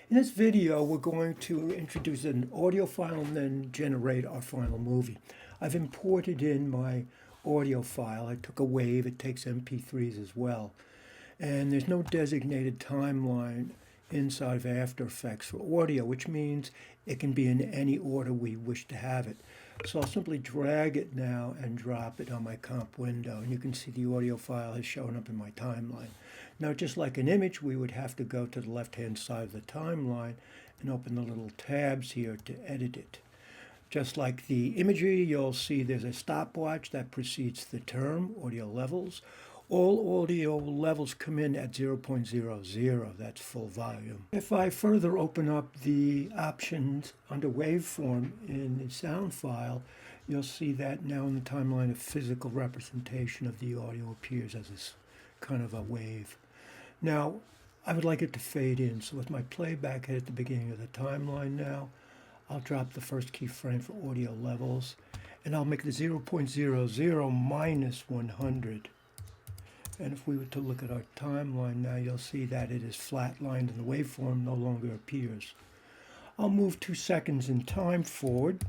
In this video, we're going to introduce an audio file and then generate our final movie. I've imported in my audio file. I took a wave. It takes MP3s as well. And there's no designated timeline inside of After Effects for audio, which means it can be in any order we wish to have it. So I'll simply drag it now and drop it on my comp window, and you can see the audio file has shown up in my timeline. Now, just like an image, we would have to go to the left-hand side of the timeline and open the little tabs here to edit it. Just like the imagery, you'll see there's a stopwatch that precedes the term, audio levels. All audio levels come in at 0.00, that's full volume. If I further open up the options under waveform in the sound file, you'll see that now in the timeline a physical representation of the audio appears as this kind of a wave. Now, I would like it to fade in, so with my playback head at the beginning of the timeline now, I'll drop the first keyframe for audio levels, and I'll make the 0.00 minus 100. And if we were to look at our timeline now, you'll see that it is flatlined and the waveform no longer appears. I'll move 2 seconds in time forward,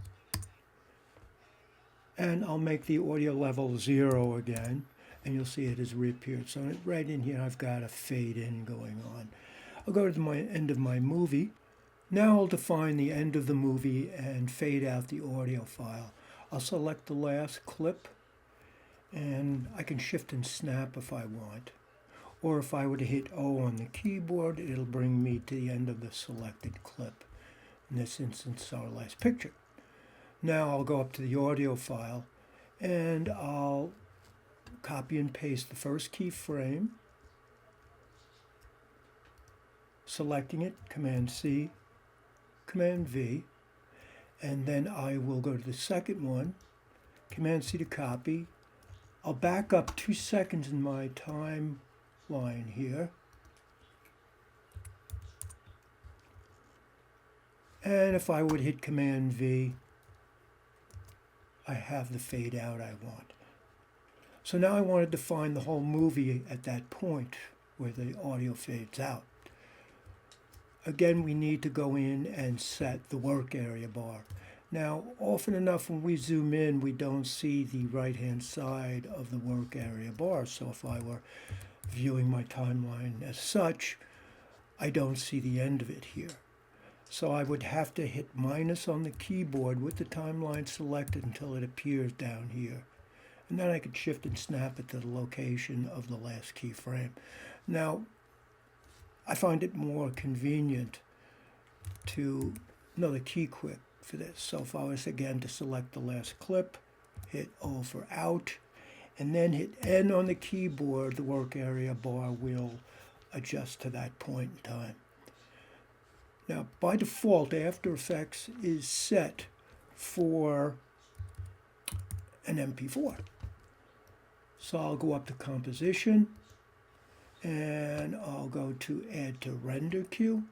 and I'll make the audio level 0 again, and you'll see it has reappeared. So right in here, I've got a fade in going on. I'll go to my end of my movie. Now I'll define the end of the movie and fade out the audio file. I'll select the last clip, and I can shift and snap if I want. Or if I were to hit O on the keyboard, it'll bring me to the end of the selected clip. In this instance, our last picture. Now I'll go up to the audio file, and I'll copy and paste the first keyframe, selecting it, Command-C, Command-V, and then I will go to the second one, Command-C to copy. I'll back up 2 seconds in my timeline here. And if I would hit Command-V, I have the fade out I want. So now I want to define the whole movie at that point where the audio fades out. Again, we need to go in and set the work area bar. Now, often enough when we zoom in, we don't see the right-hand side of the work area bar. So if I were viewing my timeline as such, I don't see the end of it here. So I would have to hit minus on the keyboard with the timeline selected until it appears down here. And then I could shift and snap it to the location of the last keyframe. Now, I find it more convenient to know the key quick for this. So if I was again to select the last clip, hit O for out, and then hit N on the keyboard, the work area bar will adjust to that point in time. Now, by default, After Effects is set for an MP4. So I'll go up to Composition, and I'll go to Add to Render Queue.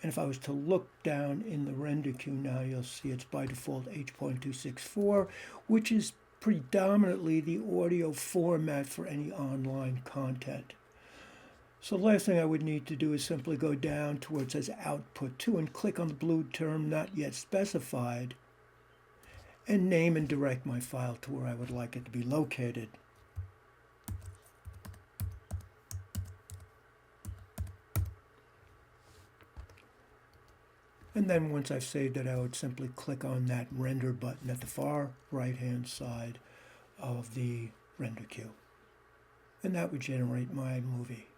And if I was to look down in the render queue now, you'll see it's by default H.264, which is predominantly the audio format for any online content. So the last thing I would need to do is simply go down to where it says Output To and click on the blue term Not Yet Specified and name and direct my file to where I would like it to be located. And then once I've saved it, I would simply click on that render button at the far right-hand side of the render queue. And that would generate my movie.